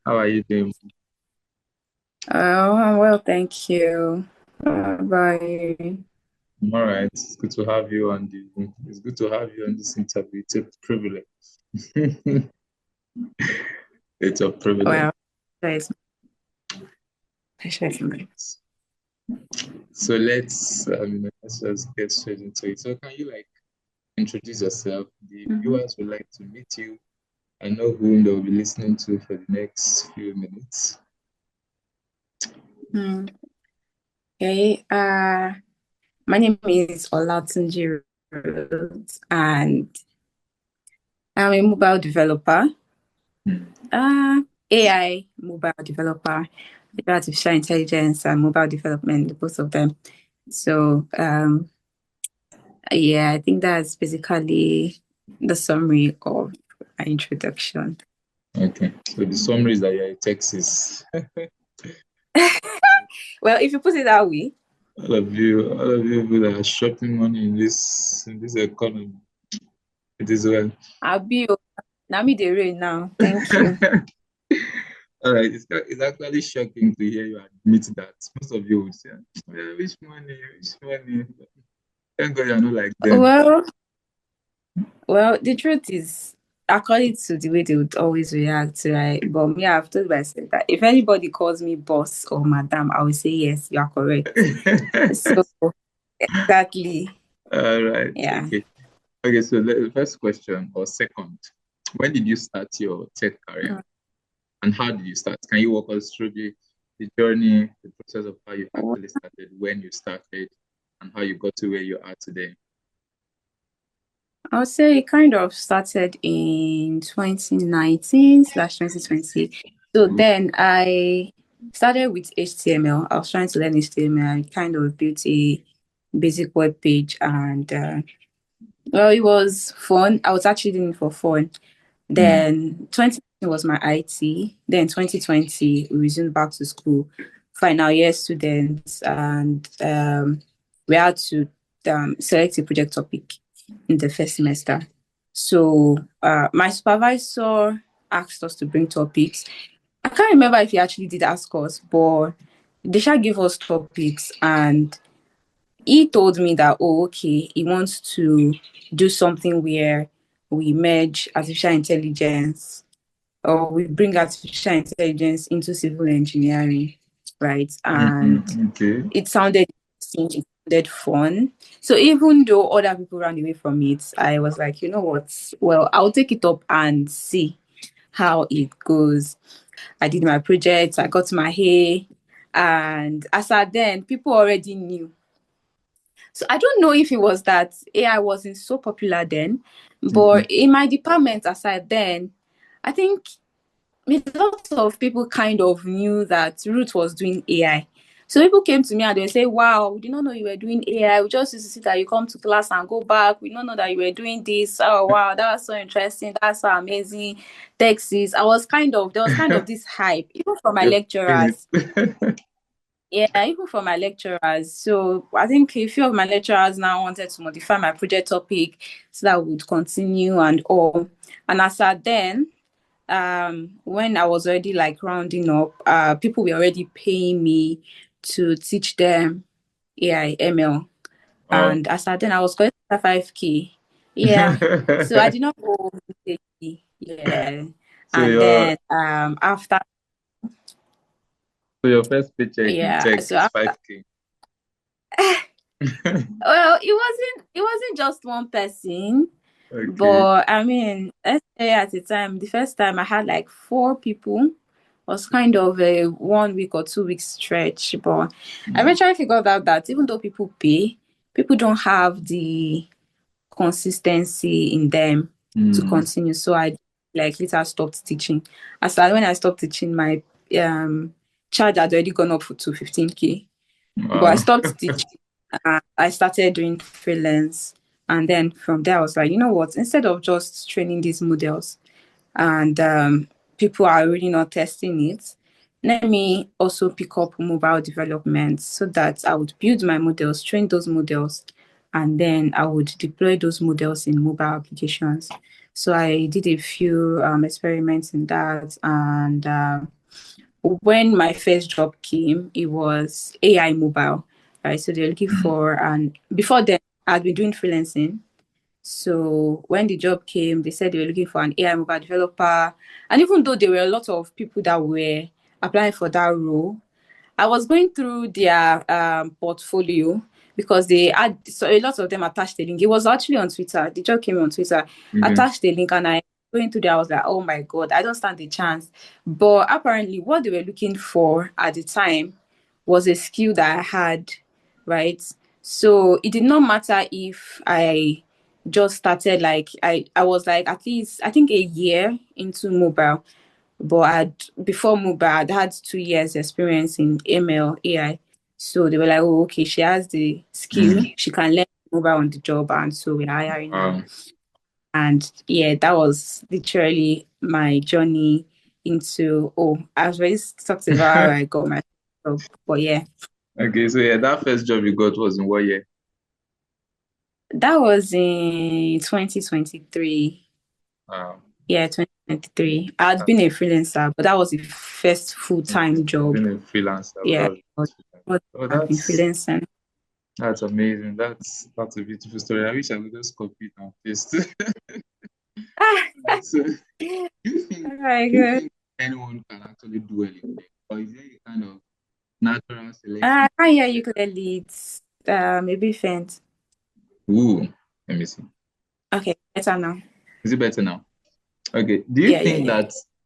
How are you doing? Oh, I'm well, thank you. Bye. I'm all right. It's good to have you on it's good to have you on this interview. It's a privilege. It's a privilege. Well, it's pleasure for me. So let's just get straight into it. So can you introduce yourself? The Mhm. viewers would like to meet you. I know whom they'll be listening to for the next few minutes. Mm. Okay. My name is Olatunji Rhodes, and I'm a mobile developer. Hmm. AI mobile developer, with artificial intelligence and mobile development, both of them. So, yeah, I think that's basically the summary of my introduction. Okay. So the summary is that you're in Texas. Well, if you put it that way. All of you people that are shopping money in this economy. It is well. Abi o, na me dey rain now. Thank you. All right, it's actually shocking to hear you admit that. Most of you would say, "Yeah, which money, which money." Thank God you're not like them. Well, well, the truth is, according to the way they would always react, right? But me, I've told myself that if anybody calls me boss or madam, I will say yes, you are correct. So exactly, All right, yeah. okay. Okay, so the first question or second, when did you start your tech career and how did you start? Can you walk us through the journey, the process of how you Well, actually started, when you started, and how you got to where you are today? I'll say it kind of started in 2019/2020. So then I started with HTML. I was trying to learn HTML. I kind of built a basic web page and well, it was fun. I was actually doing it for fun. Mm, Then 2019 was my IT. Then 2020, we resumed back to school, final year students, and we had to select a project topic in the first semester. So my supervisor asked us to bring topics. I can't remember if he actually did ask us, but they shall give us topics and he told me that, oh, okay, he wants to do something where we merge artificial intelligence or we bring artificial intelligence into civil engineering, right? And okay. it sounded interesting, it sounded fun. So even though other people ran away from it, I was like, you know what? Well, I'll take it up and see how it goes. I did my project, I got my A, and as at then, people already knew. So I don't know if it was that AI wasn't so popular then, but Okay. in my department aside then, I think a lot of people kind of knew that Ruth was doing AI. So people came to me and they say, wow, we did not know you were doing AI. We just used to see that you come to class and go back. We don't know that you were doing this. Oh wow, that was so interesting. That's so amazing. Texas. There was kind of this hype, even from my You're feeling lecturers. it. Yeah, even for my lecturers. So I think a few of my lecturers now wanted to modify my project topic so that we would continue and all. And as at then, when I was already like rounding up, people were already paying me to teach them AI ML. Wow. And as at then I was going to 5K. Yeah. So I did not go immediately. Yeah. So And your then after so your first paycheck in yeah, tech so is after 5K. well, it wasn't just one person, Okay. but I mean, let's say at the time, the first time I had like four people was kind of a 1 week or 2 week stretch. But I Mm, eventually figured out that even though people pay, people don't have the consistency in them to mm. continue. So I like later stopped teaching. When I stopped teaching, my um charge had already gone up to 15K. But I Wow. stopped teaching. I started doing freelance. And then from there, I was like, you know what? Instead of just training these models and people are really not testing it, let me also pick up mobile development so that I would build my models, train those models, and then I would deploy those models in mobile applications. So I did a few experiments in that. And when my first job came, it was AI mobile, right? So they're looking Mm. for, and before then, I'd been doing freelancing. So when the job came, they said they were looking for an AI mobile developer. And even though there were a lot of people that were applying for that role, I was going through their portfolio because they had so a lot of them attached the link. It was actually on Twitter. The job came on Twitter, Mm-hmm. attached the link, and I going through there. I was like, oh my god, I don't stand a chance. But apparently, what they were looking for at the time was a skill that I had, right? So it did not matter if I just started like I was like at least I think a year into mobile, but before mobile, I'd had 2 years experience in ML AI. So they were like, oh, okay, she has the skill. Mm. She can learn mobile on the job. And so we're hiring her. Wow. And yeah, that was literally my journey into, oh, I was already talked about how I got my job. But yeah, Okay, so yeah, that first job you got was in what year? that was in 2023. Wow. Yeah, 2023. I'd been a freelancer, but that was the first full-time You've job. been a freelancer, but Yeah, but oh, I've been freelancing. that's amazing. That's a beautiful story. I wish I could just copy it and paste. So, do you think Oh my do you God. think anyone can actually do anything, or is there a kind of natural selection? I can't hear you clearly. It's maybe faint. Ooh, let me see. Okay, better now. Is it better now? Okay. Yeah, yeah, yeah.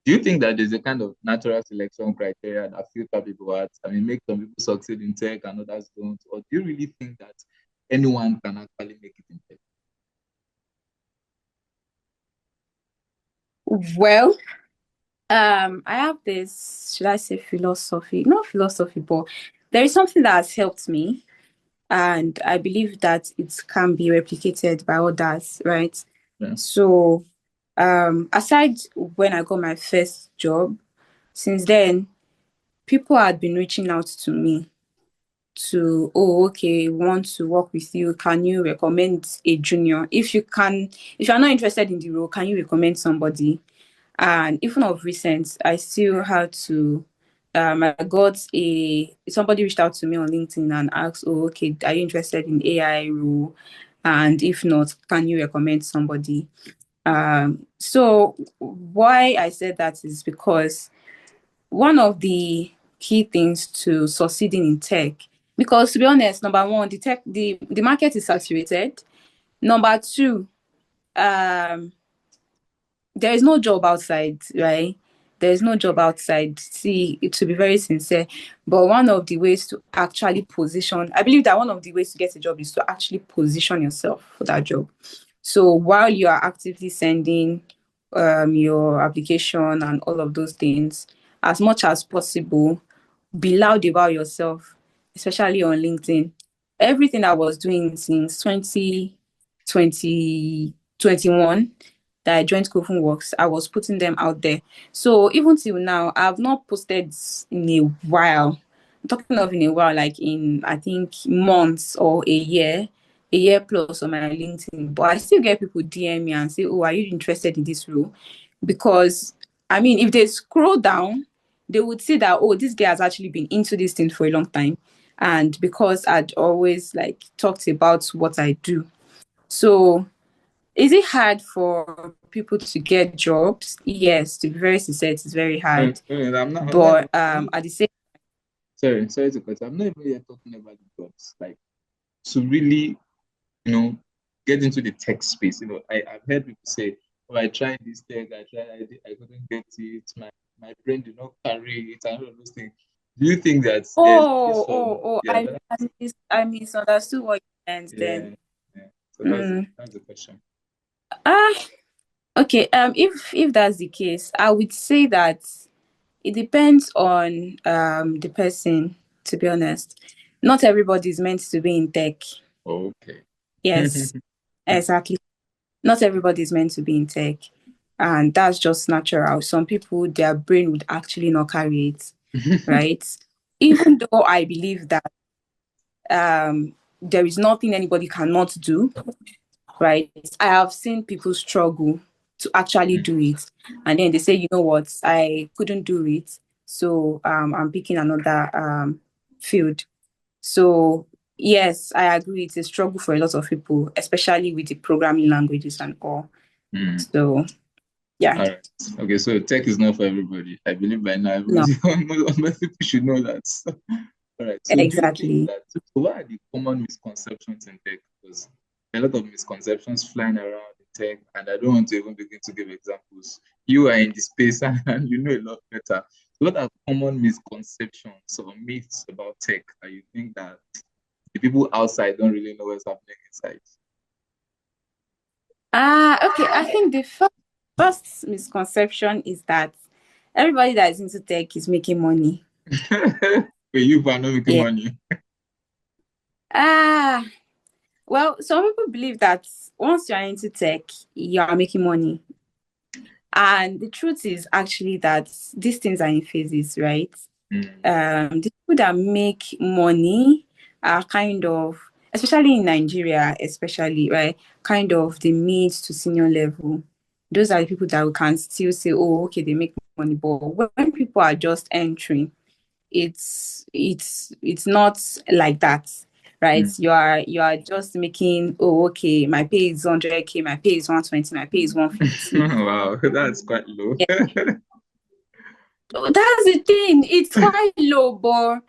Do you think that there's a kind of natural selection criteria that filter people out? I mean, make some people succeed in tech and others don't, or do you really think that anyone can actually make it in tech? Well, I have this, should I say philosophy? Not philosophy, but there is something that has helped me, and I believe that it can be replicated by others, right? Yeah. So, aside when I got my first job, since then, people had been reaching out to me to, oh, okay, we want to work with you. Can you recommend a junior? If you're not interested in the role, can you recommend somebody? And even of recent, I still had to I got a somebody reached out to me on LinkedIn and asked, oh, okay, are you interested in AI role? And if not, can you recommend somebody? So why I said that is because one of the key things to succeeding in tech, because to be honest, number one, the market is saturated. Number two, um there is no job outside, right? There is no job outside. See, to be very sincere, but one of the ways to actually position, I believe that one of the ways to get a job is to actually position yourself for that job. So while you are actively sending your application and all of those things, as much as possible, be loud about yourself, especially on LinkedIn. Everything I was doing since 2021 that I joined Kofun Works, I was putting them out there. So even till now, I've not posted in a while. I'm talking of in a while, like in I think months or a year plus on my LinkedIn. But I still get people DM me and say, "Oh, are you interested in this role?" Because I mean, if they scroll down, they would see that, oh, this guy has actually been into this thing for a long time. And because I'd always like talked about what I do. So is it hard for people to get jobs? Yes, to be very sincere, it's very hard. I'm not even, But at the same sorry to cut. I'm not even yet talking about the jobs. Like to really, you know, get into the tech space. I've heard people say, "Oh, I tried this tech. I couldn't get it. My brain did not carry it, and all of those things." Do you think that there's some, yeah, I misunderstood what you meant yeah, then. yeah. So Mm. that's the question. Ah, okay. If that's the case, I would say that it depends on the person, to be honest. Not everybody is meant to be in tech. Okay. Yes, exactly. Not everybody is meant to be in tech. And that's just natural. Some people, their brain would actually not carry it, right? Even though I believe that there is nothing anybody cannot do, right? I have seen people struggle. to actually do it. And then they say, you know what, I couldn't do it. So I'm picking another field. So yes, I agree. It's a struggle for a lot of people, especially with the programming languages and all. Mm. So yeah, All right. Okay, so tech is not for everybody. I believe by now no, most people should know that. All right. So do you think exactly. that so what are the common misconceptions in tech? Because a lot of misconceptions flying around in tech, and I don't want to even begin to give examples. You are in the space and you know a lot better. So what are common misconceptions or myths about tech that you think that the people outside don't really know what's happening inside? Okay. I think the first misconception is that everybody that is into tech is making money. But you are not making Yeah. money. Ah, well, some people believe that once you are into tech, you are making money. And the truth is actually that these things are in phases, right? Mm, The people that make money are kind of, especially in Nigeria, especially, right? Kind of the mid to senior level. Those are the people that we can still say, oh, okay, they make money. But when people are just entering, it's not like that, right? mm. You are just making, oh, okay, my pay is 100K, my pay is 120, my pay is 150. Wow, that's quite low. Yeah. That's the thing. It's quite low, but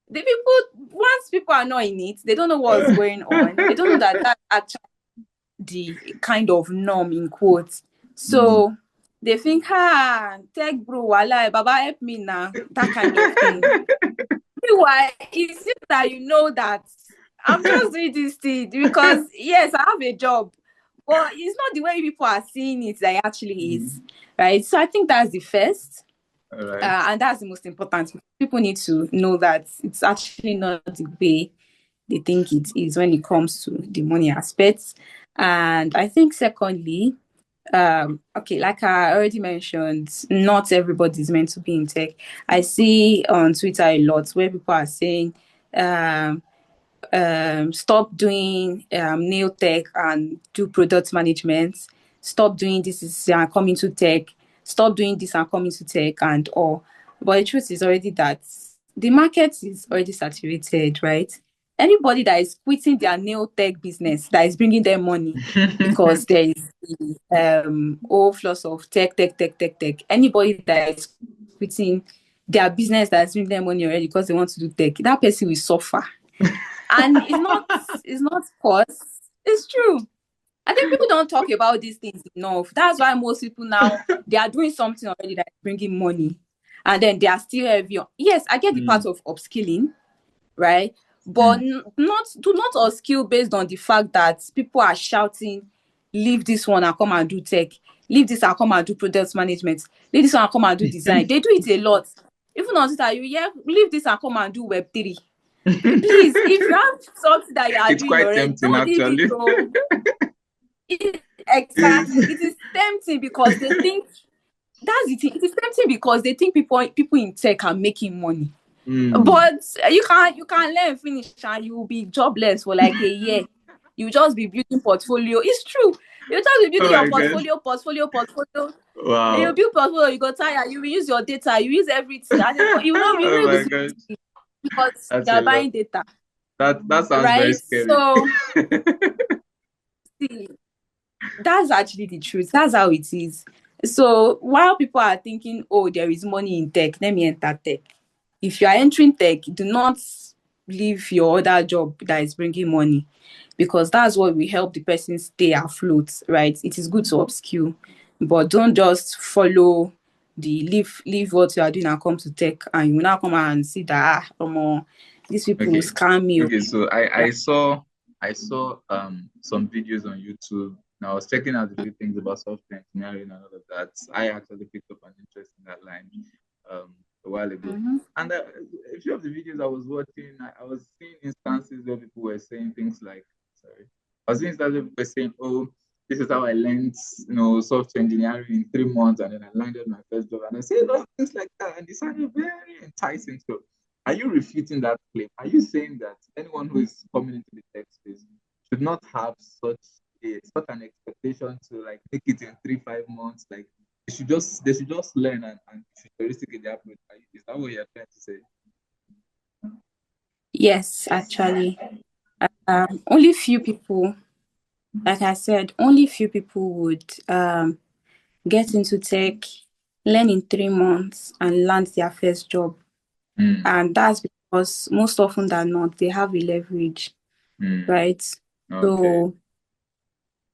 the people, once people are not in it, they don't know what's going on. They don't know that that's actually the kind of norm in quotes. Mm. So they think, tech bro, wala, Baba help me now, that kind of thing. Meanwhile, it's just that you know that I'm just doing this thing because yes, I have a job, but it's not the way people are seeing it that it actually is, Mm. right? So I think that's the first. All right. And that's the most important. People need to know that it's actually not the way they think it is when it comes to the money aspects. And I think, secondly, okay, like I already mentioned, not everybody is meant to be in tech. I see on Twitter a lot where people are saying, um, stop doing nail tech and do product management. Stop doing this is and come into tech. Stop doing this and come into tech and all. But the truth is already that the market is already saturated, right? Anybody that is quitting their nail tech business that is bringing them money because there is the overflow of tech. Anybody that is quitting their business that is bringing them money already because they want to do tech, that person will suffer. And it's not cause, it's true. I think people don't talk about these things enough. That's why most people now, they are doing something already that is bringing money, and then they are still heavy yes, I get the part Mm, of upskilling, right? But mm. not do not upskill based on the fact that people are shouting, leave this one and come and do tech, leave this and come and do product management, leave this one and come and do design. They do it a lot. Even on Twitter, you hear, leave this and come and do web3. Please, if you have something that you are It's doing quite already, tempting, don't leave it. actually. So exactly, it is tempting because they think that's the thing. It is tempting because they think people in tech are making money. Mm. But you can learn finish and you will be jobless for like a year. You just be building portfolio. It's true. You just be Oh building your my God. portfolio. And you Wow. build portfolio, you go tired, you will use your data, you use everything. And you Oh know my it's God. because That's you a are lot. buying data, That sounds very right? scary. So see, that's actually the truth. That's how it is. So while people are thinking, oh, there is money in tech, let me enter tech. If you are entering tech, do not leave your other job that is bringing money because that's what will help the person stay afloat, right? It is good to upskill, but don't just follow the leave what you are doing and come to tech and you will now come and see that these people will Okay. scam you. Okay, so I Right? I saw I saw some videos on YouTube. And I was checking out a few things about software engineering and all of that. I actually picked up an interest in that line a while ago. Mm-hmm. And a few of the videos I was watching, I was seeing instances where people were saying things like, sorry, I was seeing instances where people were saying, oh, this is how I learned, software engineering in 3 months, and then I landed my first job. And I say a lot of things like that, and it sounded very enticing. So are you refuting that claim? Are you saying that anyone who is coming into the tech space should not have such such an expectation to like make it in 3, 5 months. Like they should just learn and futuristic in their approach. Is that what you're trying to say? Yes, actually. Only few people, like I said, only few people would get into tech, learn in 3 months, and land their first job. Mm, And that's because most often than not, they have a leverage, mm, right? okay. So,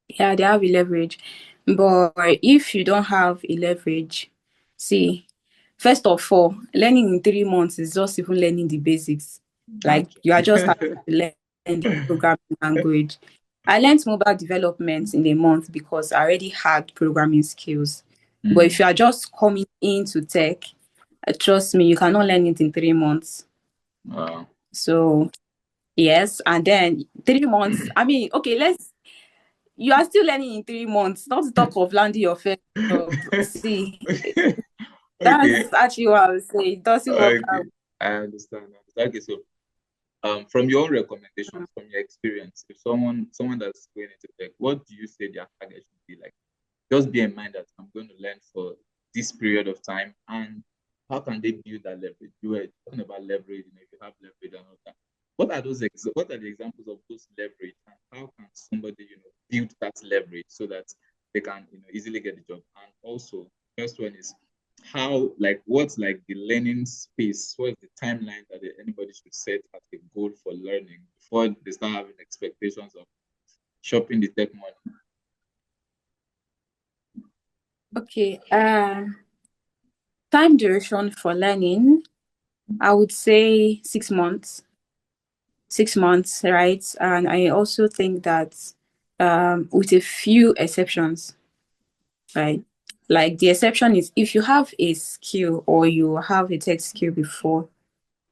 yeah, they have a leverage. But if you don't have a leverage, see, first of all, learning in 3 months is just even learning the basics. Like you are just having Actually. to learn the programming language. I learned mobile development in a month because I already had programming skills. But if Mm, you are just coming into tech, trust me, you cannot learn it in 3 months. wow. So yes, and then 3 months. I mean, okay, you are still learning in 3 months, not to talk of landing your first job. See, Okay. that's actually what I would say. It doesn't work Okay. out. I understand. Okay, so from your recommendations, from your experience, if someone that's going into tech, what do you say their target should be like? Just bear in mind that I'm going to learn for this period of time, and how can they build that leverage? You were talking about leverage, if you have leverage and all that. What are the examples of those leverage, and how can somebody build that leverage so that they can easily get the job? And also, first one is how, like, what's like the learning space? What's the timeline that anybody should set as a goal for learning before they start having expectations of shopping the tech money? Okay. Time duration for learning, I would say 6 months. 6 months, right? And I also think that with a few exceptions, right? Like the exception is if you have a skill or you have a tech skill before,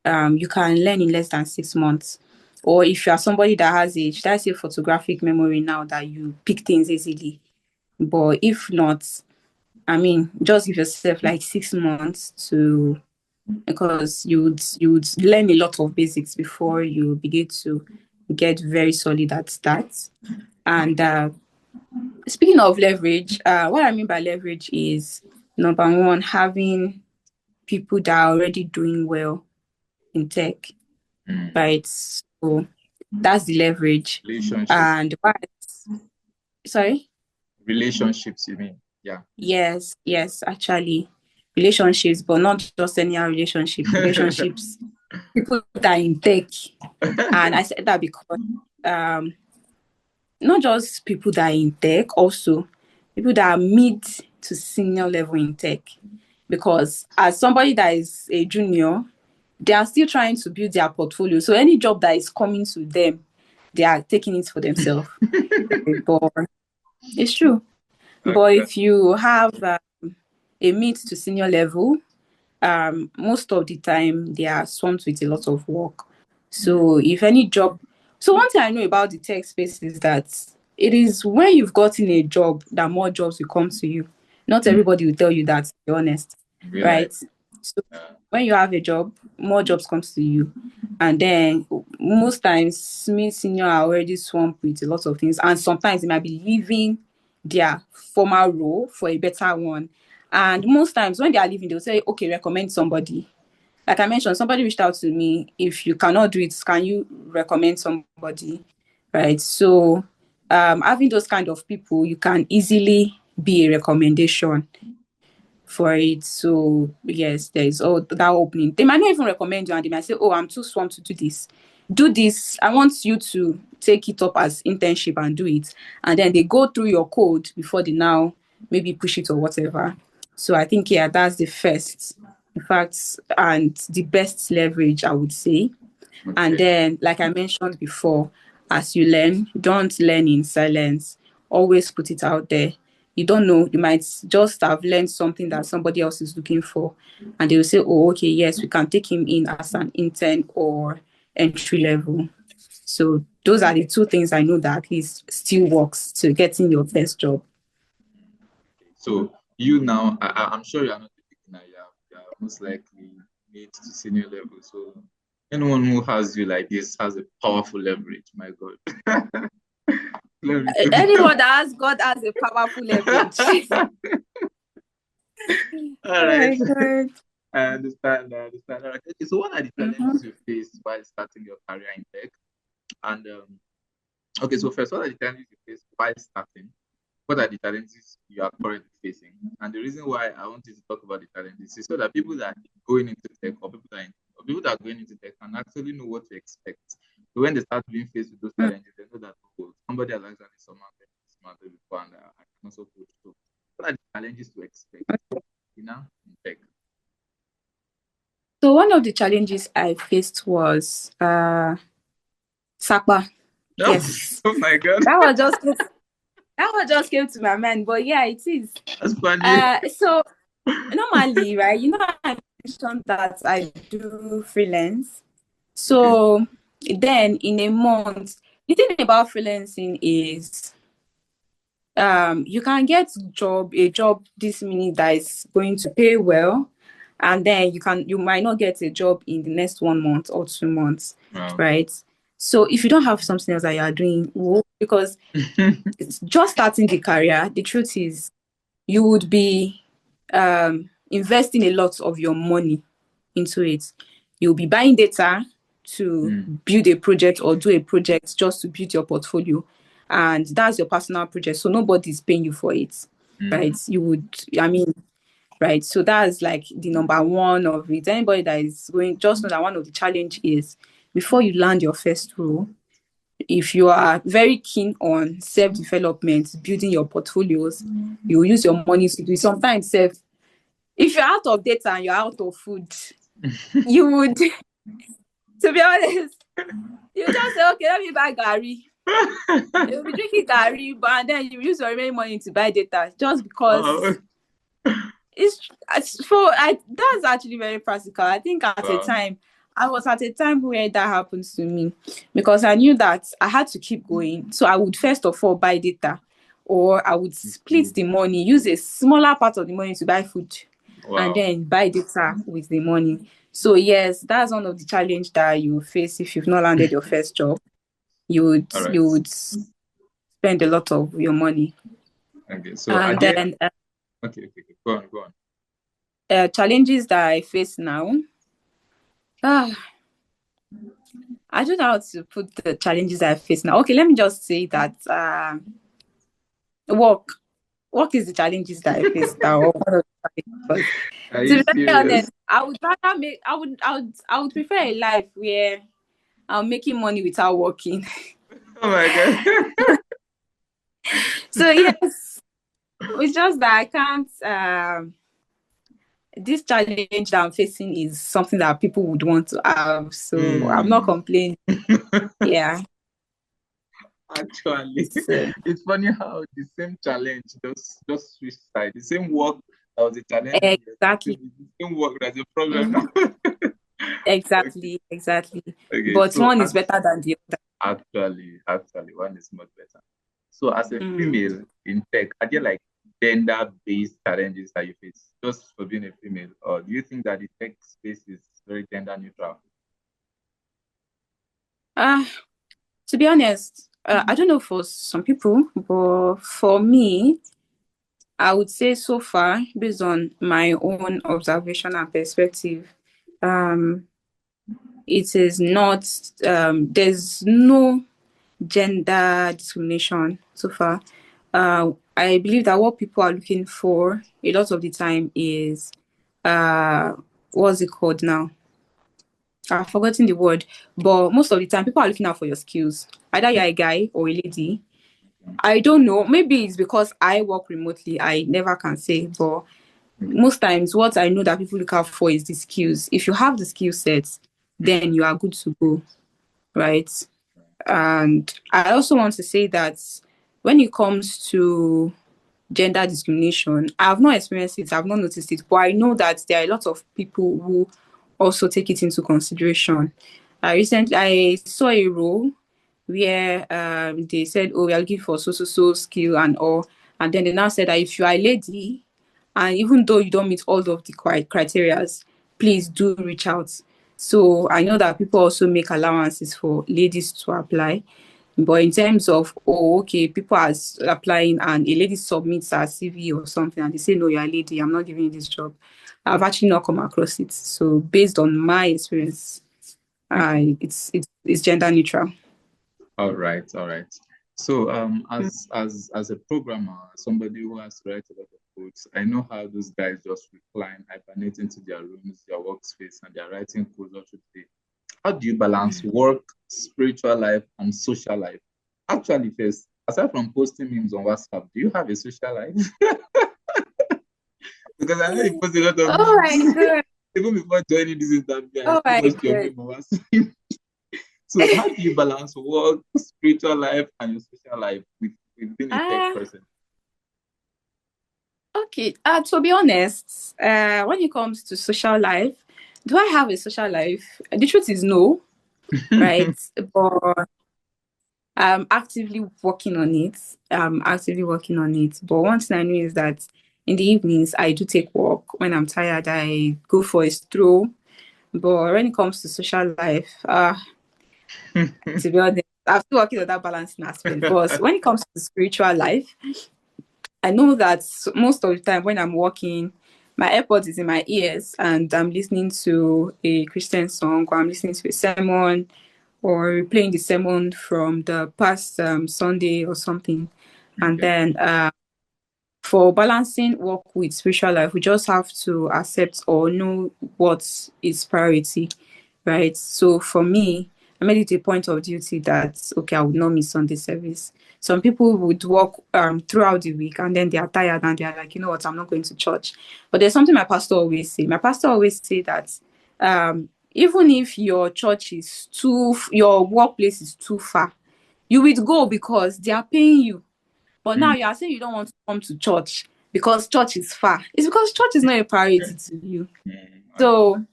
you can learn in less than 6 months. Or if you are somebody that has a, should I say, photographic memory now that you pick things easily. But if not, I mean, just give yourself like 6 months to, because you would learn a lot of basics before you begin to get very solid at that. And speaking of leverage, what I mean by leverage is number one, having people that are already doing well in tech, Mm. right? So that's the leverage. Relationships. And what, sorry? Relationships, you mean? Yeah. Yes, yes, actually, relationships, but not just any relationship, relationships, people that are in tech. And I said that because um, not just people that are in tech, also people that are mid to senior level in tech. Because as somebody that is a junior, they are still trying to build their portfolio. So any job that is coming to them, they are taking it for themselves. But it's true. But Okay. if you have a mid to senior level, most of the time they are swamped with a lot of work. Mm. So if any job, so one thing I know about the tech space is that it is when you've gotten a job that more jobs will come to you. Not Mm. everybody will tell you that, to be honest, Real life. right? So when you have a job, more jobs comes to you. And then most times mid senior are already swamped with a lot of things. And sometimes they might be leaving their former role for a better one. And most times when they are leaving, they'll say, okay, recommend somebody. Like I mentioned, somebody reached out to me. If you cannot do it, can you recommend somebody? Right. So having those kind of people, you can easily be a recommendation for it. So yes, there is all that opening. They might not even recommend you and they might say, oh, I'm too swamped to do this. Do this. I want you to take it up as internship and do it. And then they go through your code before they now maybe push it or whatever. So I think, yeah, that's the first, in fact, and the best leverage, I would say. And Okay. then, like I mentioned before, as you learn, don't learn in silence. Always put it out there. You don't know, you might just have learned something that somebody else is looking for. And they will say, oh, okay, yes, we can take him in as an intern or entry level. So those are the two things I know that at least still works to getting your first job. So you now, I'm sure you are not a beginner. You are most likely mid to senior level. So anyone who has you like this has a powerful leverage. My God. Glory to Anyone that has God has a powerful leverage. God. All Oh right. my God. I understand. I understand. All right. Okay, so what are the challenges Mm-hmm. you face while starting your career in tech? And okay, so first, what are the challenges you face while starting? What are the challenges you are currently facing? And the reason why I want you to talk about the challenges is so that people that are going into tech or people that are going into tech can actually know what to expect. So when they start being faced with those challenges, they know that oh, somebody has actually surmounted this matter before and I can also coach. So what are the challenges to expect, in tech? So one of the challenges I faced was Sapa. No, Yes. oh my god, That was just that one just came to my mind. But yeah, it is. that's funny. So normally, right, I mentioned that I do freelance. Okay. So then in a month, the thing about freelancing is you can get a job this minute that is going to pay well, and then you might not get a job in the next 1 month or 2 months, Wow. right? So if you don't have something else that you are doing, because it's just starting the career, the truth is you would be investing a lot of your money into it. You'll be buying data to Mm, build a project or do a project just to build your portfolio. And that's your personal project. So nobody's paying you for it, right? mm, Right. So that's like the number one of it. Anybody that is going, just know that one of the challenge is before you land your first role, if you are very keen on self-development, building your portfolios, you will use your money to do it. Sometimes if you're out of data and you're out of food, you would, to be honest, you just say, okay, let me buy Gary. You'll be drinking Gary, but and then you use your remaining money to buy data just wow. because that's actually very practical. I think Wow. I was at a time where that happens to me because I knew that I had to keep going. So I would first of all buy data, or I would split Mm, the money, use a smaller part of the money to buy food, and wow. then buy data with the money. So yes, that's one of the challenge that you face if you've not landed your first job. You would All right. you would spend a lot of your money, Okay. So are and there then okay. Go on, go on. challenges that I face now. Ah, I don't know how to put the challenges I face now. Okay, let me just say that work. Work is the challenges that I face now. Or one of the challenges. Are To you be very serious? honest, I would rather make. I would prefer a life where I'm making money without working. Oh my god. So yes, it's just that I can't. This challenge that I'm facing is something that people would want to have. So I'm not Hmm. complaining. Yeah. Actually, So it's funny how the same challenge just switch side. The same work that was a challenge when you were exactly. starting, the same work that's a problem Mhm. now. Okay. Exactly. Okay. But So one is better than the other. actually, one is much better. So as a Mm. female in tech, are there like gender-based challenges that you face just for being a female, or do you think that the tech space is very gender neutral? Uh, to be honest, I don't know for some people, but for me, I would say so far, based on my own observation and perspective, um, it is not, there's no gender discrimination so far. I believe that what people are looking for a lot of the time is, uh, what's it called now? I've forgotten the word, but most of the time people are looking out for your skills. Either you're a guy or a lady. I don't know. Maybe it's because I work remotely. I never can say, but Okay. most times what I know that people look out for is the skills. If you have the skill sets, then you are good to go, right? And I also want to say that when it comes to gender discrimination, I have not experienced it, I've not noticed it, but I know that there are a lot of people who also take it into consideration. I saw a role where they said, "Oh, we are looking for so skill and all," and then they now said that if you are a lady, and even though you don't meet all of the criteria, please do reach out. So I know that people also make allowances for ladies to apply. But in terms of, oh, okay, people are applying and a lady submits her CV or something and they say, no, you're a lady, I'm not giving you this job. I've actually not come across it. So based on my experience, it's gender neutral. All right, all right. So, as a programmer, somebody who has to write a lot of codes, I know how those guys just recline, hibernate into their rooms, their workspace, and they're writing codes all through the day. How do you balance work, spiritual life, and social life? Actually, first, aside from posting memes on WhatsApp, do you have a social life? Because I know you post a lot of Oh memes. my god. Even before joining this interview, I Oh still my watched your god. meme on WhatsApp. So how do you balance work, spiritual life, and your social life with being a tech Ah, person? okay. To be honest, when it comes to social life, do I have a social life? The truth is no, right? But I'm actively working on it. I'm actively working on it. But one thing I know is that in the evenings I do take walk. When I'm tired, I go for a stroll. But when it comes to social life, to be honest, I'm still working on that balancing aspect. But when it comes to spiritual life, I know that most of the time when I'm walking, my AirPods is in my ears and I'm listening to a Christian song or I'm listening to a sermon or replaying the sermon from the past Sunday or something. And Okay. then for balancing work with spiritual life, we just have to accept or know what is priority, right? So for me, I made it a point of duty that okay, I would not miss Sunday service. Some people would work throughout the week and then they are tired and they are like, you know what, I'm not going to church. But there's something my pastor always say. My pastor always say that even if your church is your workplace is too far, you will go because they are paying you, but now Mm, you are saying you don't want to come to church because church is far. It's because church is not a priority to you. okay. So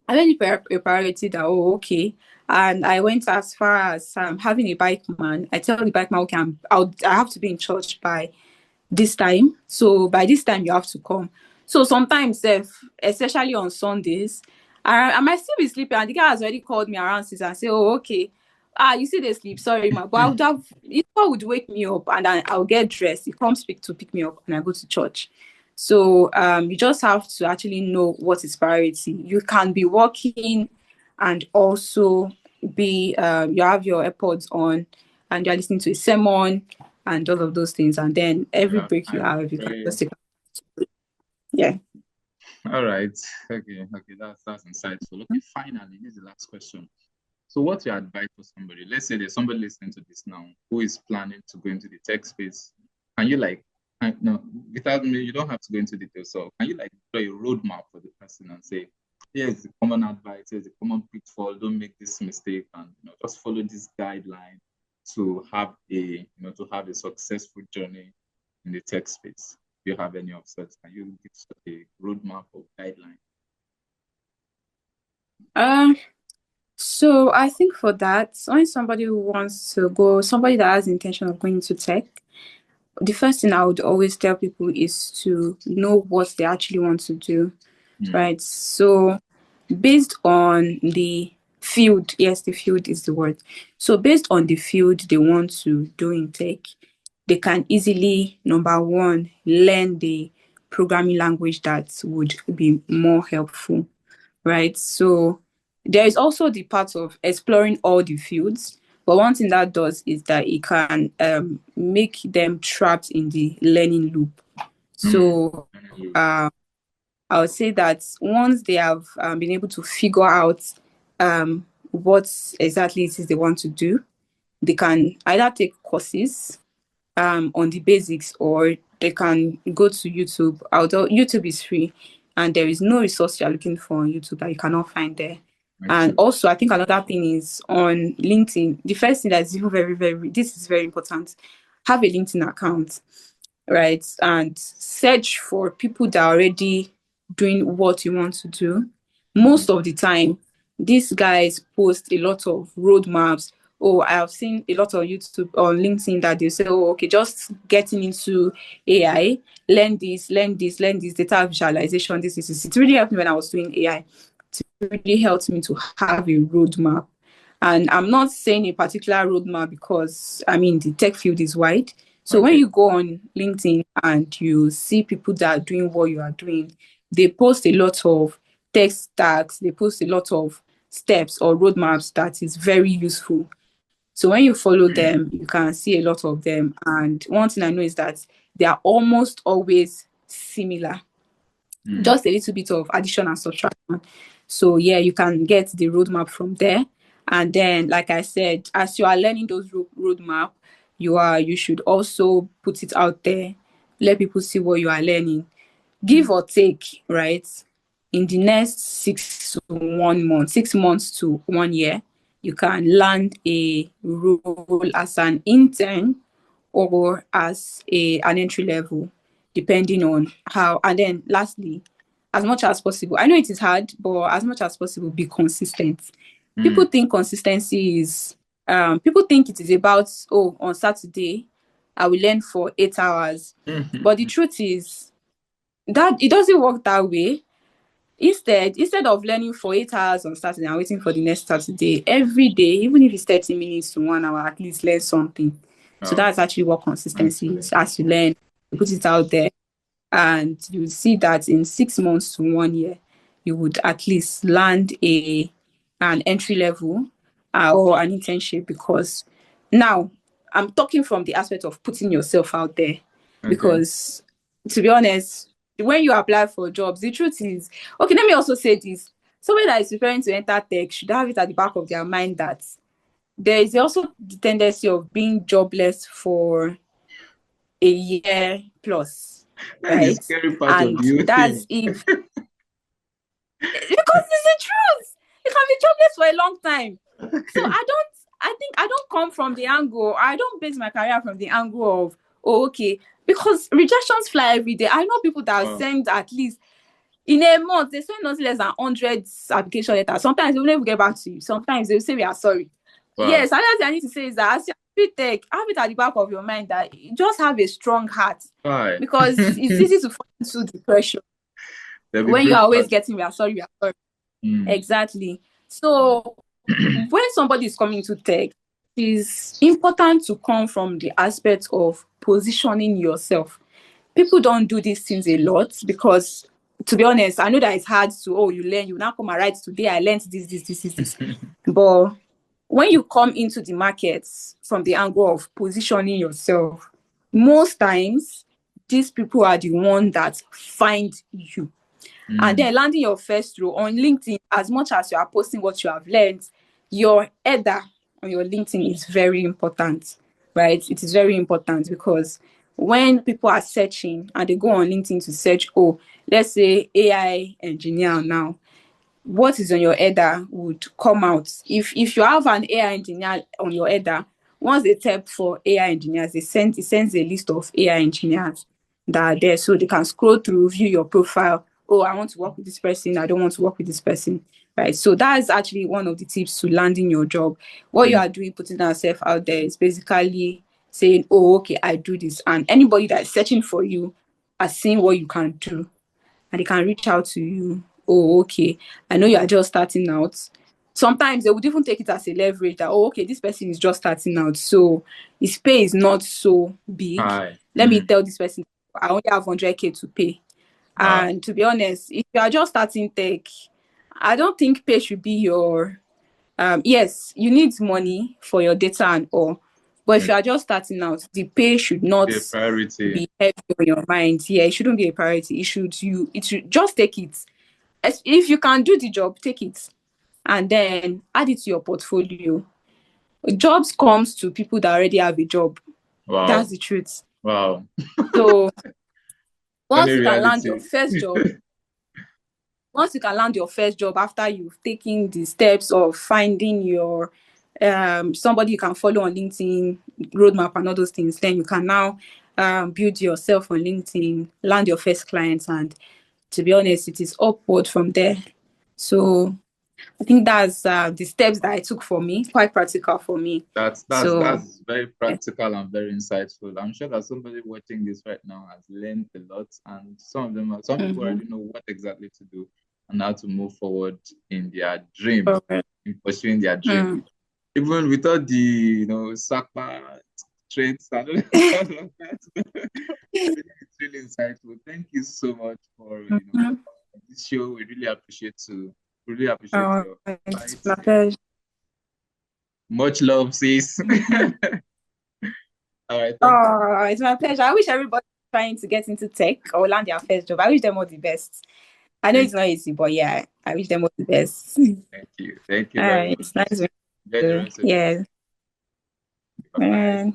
I made it a priority that, oh, okay. And I went as far as having a bike man. I tell the bike man, okay, I have to be in church by this time. So by this time, you have to come. So sometimes, especially on Sundays, I might still be sleeping, and the guy has already called me around 6 and say, "Oh, okay, you see they sleep. Sorry, ma, but I would have. It would wake me up, and then I'll get dressed. He comes to pick me up, and I go to church." So you just have to actually know what is priority. You can be working and also be you have your AirPods on and you're listening to a sermon and all of those things. And then every Yeah, break you I'm have, you can very just take. Yeah. all right. Okay, okay, that's insightful. Okay, finally, this is the last question. So, what's your advice for somebody? Let's say there's somebody listening to this now who is planning to go into the tech space. Can you no, without me, you don't have to go into details. So, can you like draw a roadmap for the person and say, here's the common advice, here's the common pitfall, don't make this mistake, and just follow this guideline to have a successful journey in the tech space. Do you have any of such? Can you give such a roadmap or guideline? Uh, so I think for that, when somebody who wants to go, somebody that has the intention of going to tech, the first thing I would always tell people is to know what they actually want to do, Mm, right? So based on the field, yes, the field is the word. So based on the field they want to do in tech, they can easily, number one, learn the programming language that would be more helpful, right? So there is also the part of exploring all the fields. But one thing that does is that it can make them trapped in the learning loop. mm, So I would say that once they have been able to figure out what exactly it is they want to do, they can either take courses on the basics or they can go to YouTube. Although YouTube is free and there is no resource you're looking for on YouTube that you cannot find there. And actually. also, I think another thing is on LinkedIn. The first thing that is even this is very important. Have a LinkedIn account, right? And search for people that are already doing what you want to do. Mhm. Most of the time, these guys post a lot of roadmaps. Oh, I have seen a lot on YouTube, on LinkedIn, that they say, oh, okay, just getting into AI, learn this, learn this, learn this, data visualization, this. It really helped me when I was doing AI. It really helped me to have a roadmap And I'm not saying a particular roadmap because I mean the tech field is wide. So when Okay. you go on LinkedIn and you see people that are doing what you are doing, they post a lot of tech stacks, they post a lot of steps or roadmaps that is very useful. So when you follow them, you can see a lot of them. And one thing I know is that they are almost always similar, Mm. just a little bit of addition and subtraction. So yeah, you can get the roadmap from there. And then, like I said, as you are learning those roadmap, you should also put it out there, let people see what you are learning, give Mm. or take, right? In the next 6 to 1 month, 6 months to 1 year, you can land a role as an intern or as an entry level, depending on how. And then lastly, as much as possible, I know it is hard, but as much as possible, be consistent. People Mm. think consistency is, people think it is about, oh, on Saturday, I will learn for 8 hours. But the truth is that it doesn't work that way. Instead of learning for 8 hours on Saturday and waiting for the next Saturday, every day, even if it's 30 minutes to 1 hour, at least learn something. So Oh, that's actually what that's consistency great. is. As you learn, you put it out there, and you see that in 6 months to 1 year, you would at least land an entry level or an internship. Because now I'm talking from the aspect of putting yourself out there, Okay. because to be honest, when you apply for jobs, the truth is, okay, let me also say this: somebody that is preparing to enter tech should have it at the back of their mind that there is also the tendency of being jobless for a year plus, That's the right? scary part of And the whole that's thing. if, because it's the truth. You can be jobless for a long time. So I think I don't come from the angle, I don't base my career from the angle of, oh, okay, because rejections fly every day. I know people that Wow. send at least in a month, they send nothing less than 100 application letters. Sometimes they will never get back to you. Sometimes they will say, we are sorry. Wow. Yes, another thing I need to say is that as you tech, have it at the back of your mind that you just have a strong heart, Why? because it's easy to fall into depression They'll be when you are always breakfast. getting, we are sorry, we are sorry. Mm. Exactly. So when somebody is coming to tech, it is important to come from the aspect of positioning yourself. People don't do these things a lot because, to be honest, I know that it's hard to, oh, you learn, you now come and write today, I learned this. But when you come into the markets from the angle of positioning yourself, most times these people are the one that find you. And Mm. then landing your first role on LinkedIn, as much as you are posting what you have learned, your header on your LinkedIn is very important, right? It is very important because when people are searching and they go on LinkedIn to search, oh, let's say AI engineer now, what is on your header would come out. If you have an AI engineer on your header, once they type for AI engineers, it sends a list of AI engineers that are there, so they can scroll through, view your profile. Oh, I want to work with this person. I don't want to work with this person. Right. So that is actually one of the tips to landing your job. What you Mm. are doing, putting yourself out there, is basically saying, oh, okay, I do this. And anybody that is searching for you are seeing what you can do, and they can reach out to you. Oh, okay, I know you are just starting out. Sometimes they would even take it as a leverage that, oh, okay, this person is just starting out, so his pay is not so big. Hi. Let me Mm. tell this person I only have 100K to pay. Wow. And to be honest, if you are just starting tech, I don't think pay should be your, yes, you need money for your data and all. But if Okay. you are just starting out, the pay should not Be a priority. be heavy on your mind. Yeah, it shouldn't be a priority. It should just take it. If you can do the job, take it and then add it to your portfolio. Jobs comes to people that already have a job. That's Wow. the truth. Wow. So Funny once you can land your reality. first job, once you can land your first job after you've taken the steps of finding your somebody you can follow on LinkedIn, roadmap and all those things, then you can now build yourself on LinkedIn, land your first clients, and to be honest, it is upward from there. So I think that's the steps that I took for me, quite practical for me. So That's very practical and very insightful. I'm sure that somebody watching this right now has learned a lot, and some people mhm. already know what exactly to do and how to move forward in their dream, Correct. in pursuing their dream. Mm. even without the Sapa traits and all of that. I think it's really insightful. Thank you so much for Mhm. this show. We really appreciate your It's insights. my pleasure. Much love, sis. Mhm. All right, thank you. Oh, it's my pleasure. I wish everybody trying to get into tech or land their first job. I wish them all the best. I know Thank it's not easy, but yeah, I wish them all the best. thank you. Thank you All very right, much. it's nice meeting Enjoy the you. rest of your day. Yeah. Bye bye.